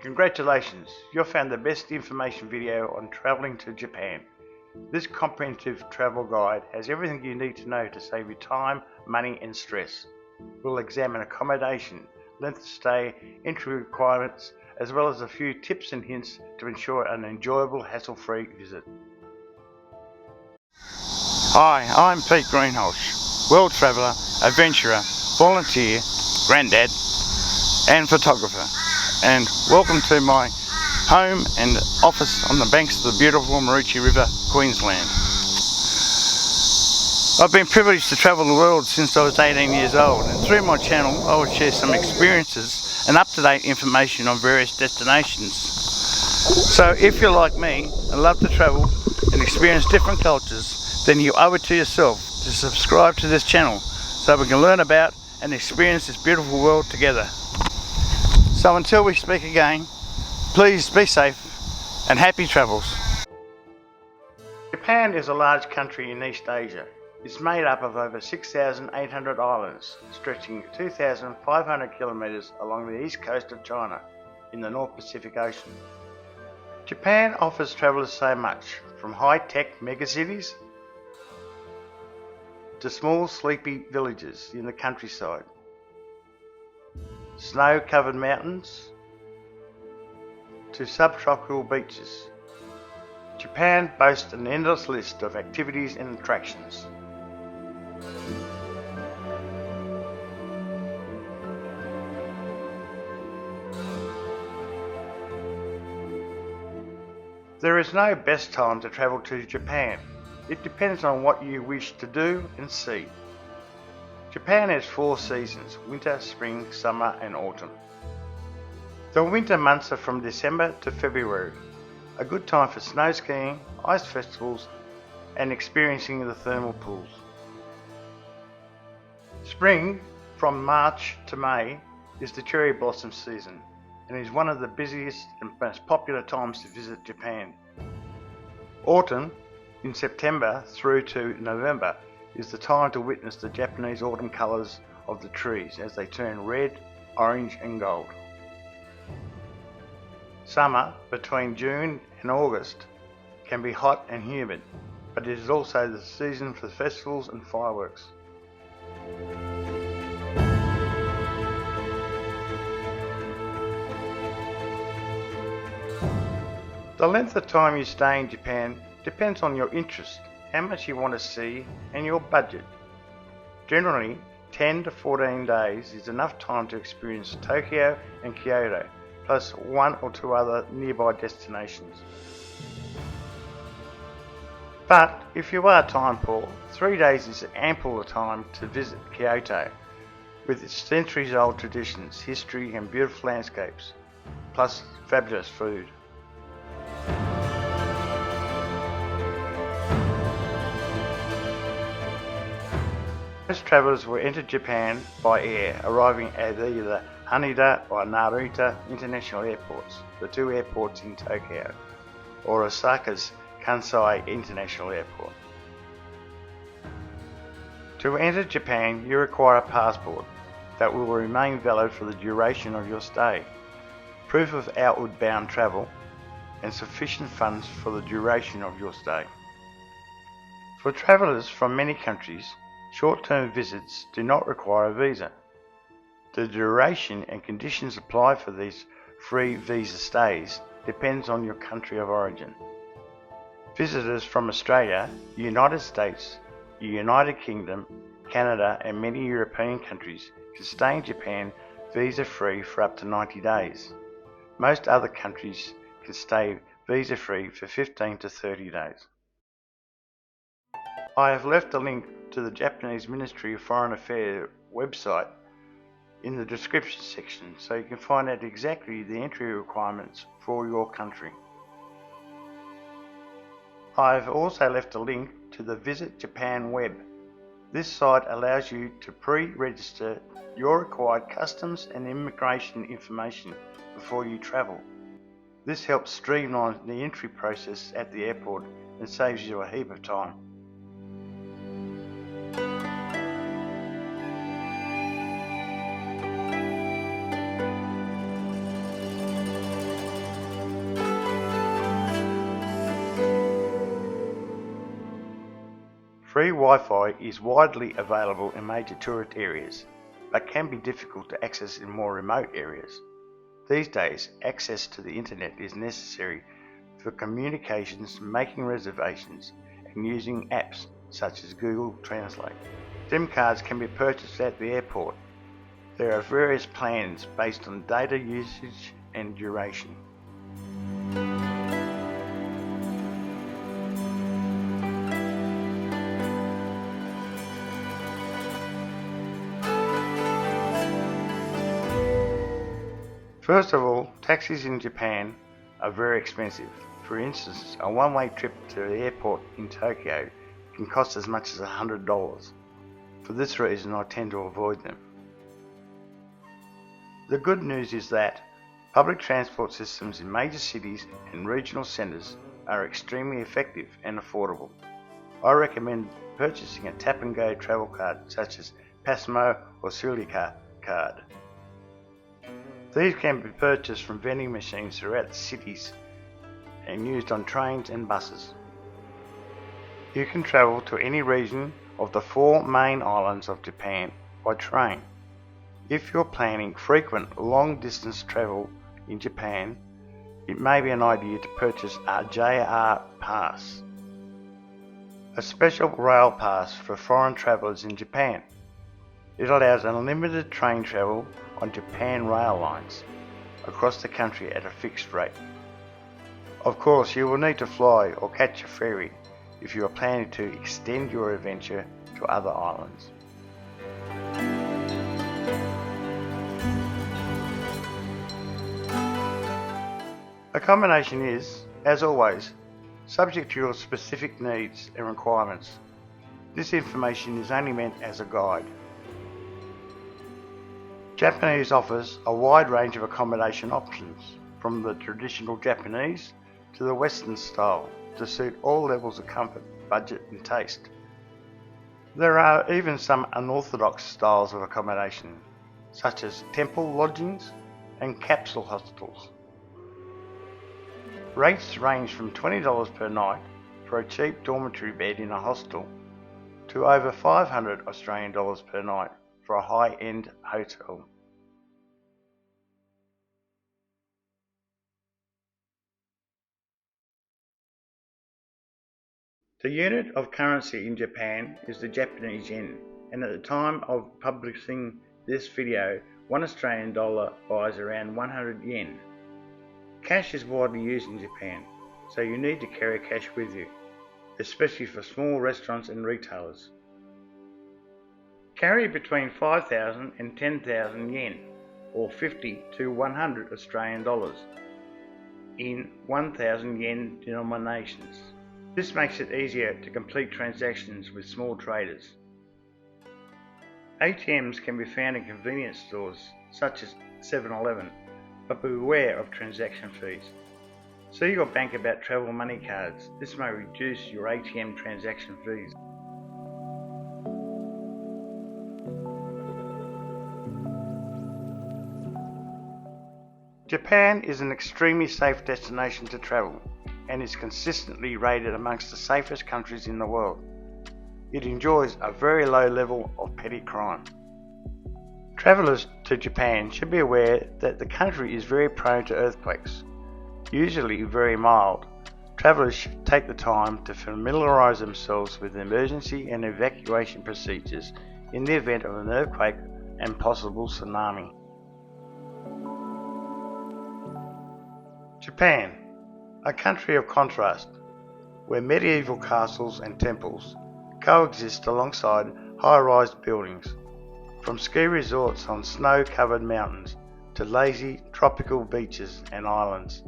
Congratulations, you've found the best information video on travelling to Japan. This comprehensive travel guide has everything you need to know to save you time, money and stress. We'll examine accommodation, length of stay, entry requirements, as well as a few tips and hints to ensure an enjoyable, hassle-free visit. Hi, I'm Pete Greenhalgh, world traveller, adventurer, volunteer, granddad and photographer, and welcome to my home and office on the banks of the beautiful Maroochy River, Queensland. I've been privileged to travel the world since I was 18 years old, and through my channel I will share some experiences and up-to-date information on various destinations. So if you're like me and love to travel and experience different cultures, then you owe it to yourself to subscribe to this channel so we can learn about and experience this beautiful world together. So until we speak again, please be safe and happy travels. Japan is a large country in East Asia. It's made up of over 6,800 islands, stretching 2,500 kilometres along the east coast of China in the North Pacific Ocean. Japan offers travellers so much, from high-tech megacities to small sleepy villages in the countryside, snow-covered mountains to subtropical beaches. Japan boasts an endless list of activities and attractions. There is no best time to travel to Japan. It depends on what you wish to do and see. Japan has 4 seasons: winter, spring, summer and autumn. The winter months are from December to February, a good time for snow skiing, ice festivals and experiencing the thermal pools. Spring, from March to May, is the cherry blossom season and is one of the busiest and most popular times to visit Japan. Autumn, in September through to November, is the time to witness the Japanese autumn colours of the trees as they turn red, orange and gold. Summer, between June and August, can be hot and humid, but it is also the season for festivals and fireworks. The length of time you stay in Japan depends on your interest, how much you want to see and your budget. Generally, 10 to 14 days is enough time to experience Tokyo and Kyoto, plus 1 or 2 other nearby destinations. But if you are time poor, 3 days is ample time to visit Kyoto, with its centuries-old traditions, history and beautiful landscapes, plus fabulous food. Most travellers will enter Japan by air, arriving at either Haneda or Narita international airports, the 2 airports in Tokyo, or Osaka's Kansai International Airport. To enter Japan, you require a passport that will remain valid for the duration of your stay, proof of outward bound travel, and sufficient funds for the duration of your stay. For travellers from many countries, short-term visits do not require a visa. The duration and conditions applied for these free visa stays depends on your country of origin. Visitors from Australia, United States, the United Kingdom, Canada and many European countries can stay in Japan visa-free for up to 90 days. Most other countries can stay visa-free for 15 to 30 days. I have left a link to the Japanese Ministry of Foreign Affairs website in the description section so you can find out exactly the entry requirements for your country. I have also left a link to the Visit Japan web. This site allows you to pre-register your required customs and immigration information before you travel. This helps streamline the entry process at the airport and saves you a heap of time. Wi-Fi is widely available in major tourist areas, but can be difficult to access in more remote areas. These days, access to the internet is necessary for communications, making reservations, and using apps such as Google Translate. SIM cards can be purchased at the airport. There are various plans based on data usage and duration. First of all, taxis in Japan are very expensive. For instance, a one-way trip to the airport in Tokyo can cost as much as $100. For this reason, I tend to avoid them. The good news is that public transport systems in major cities and regional centres are extremely effective and affordable. I recommend purchasing a tap-and-go travel card such as Passmo or Suica card. These can be purchased from vending machines throughout the cities and used on trains and buses. You can travel to any region of the 4 main islands of Japan by train. If you're planning frequent long-distance travel in Japan, it may be an idea to purchase a JR Pass, a special rail pass for foreign travellers in Japan. It allows unlimited train travel on Japan rail lines across the country at a fixed rate. Of course, you will need to fly or catch a ferry if you are planning to extend your adventure to other islands. Accommodation is, as always, subject to your specific needs and requirements. This information is only meant as a guide. Japanese offers a wide range of accommodation options, from the traditional Japanese to the Western style, to suit all levels of comfort, budget and taste. There are even some unorthodox styles of accommodation, such as temple lodgings and capsule hostels. Rates range from $20 per night for a cheap dormitory bed in a hostel to over $500 Australian dollars per night for a high-end hotel. The unit of currency in Japan is the Japanese yen, and at the time of publishing this video, $1 Australian dollar buys around 100 yen. Cash is widely used in Japan, so you need to carry cash with you, especially for small restaurants and retailers. Carry between 5,000 and 10,000 yen, or 50 to 100 Australian dollars, in 1,000 yen denominations. This makes it easier to complete transactions with small traders. ATMs can be found in convenience stores such as 7-Eleven, but beware of transaction fees. See your bank about travel money cards. This may reduce your ATM transaction fees. Japan is an extremely safe destination to travel and is consistently rated amongst the safest countries in the world. It enjoys a very low level of petty crime. Travellers to Japan should be aware that the country is very prone to earthquakes, usually very mild. Travellers should take the time to familiarise themselves with emergency and evacuation procedures in the event of an earthquake and possible tsunami. Japan, a country of contrast, where medieval castles and temples coexist alongside high-rise buildings, from ski resorts on snow-covered mountains to lazy tropical beaches and islands.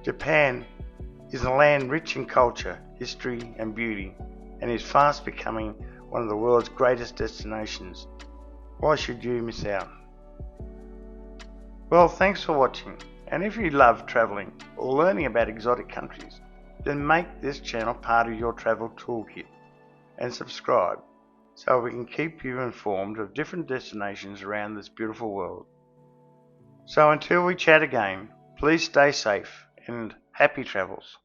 Japan is a land rich in culture, history and beauty, and is fast becoming one of the world's greatest destinations. Why should you miss out? Well, thanks for watching, and if you love travelling or learning about exotic countries, then make this channel part of your travel toolkit and subscribe so we can keep you informed of different destinations around this beautiful world. So until we chat again, please stay safe and happy travels.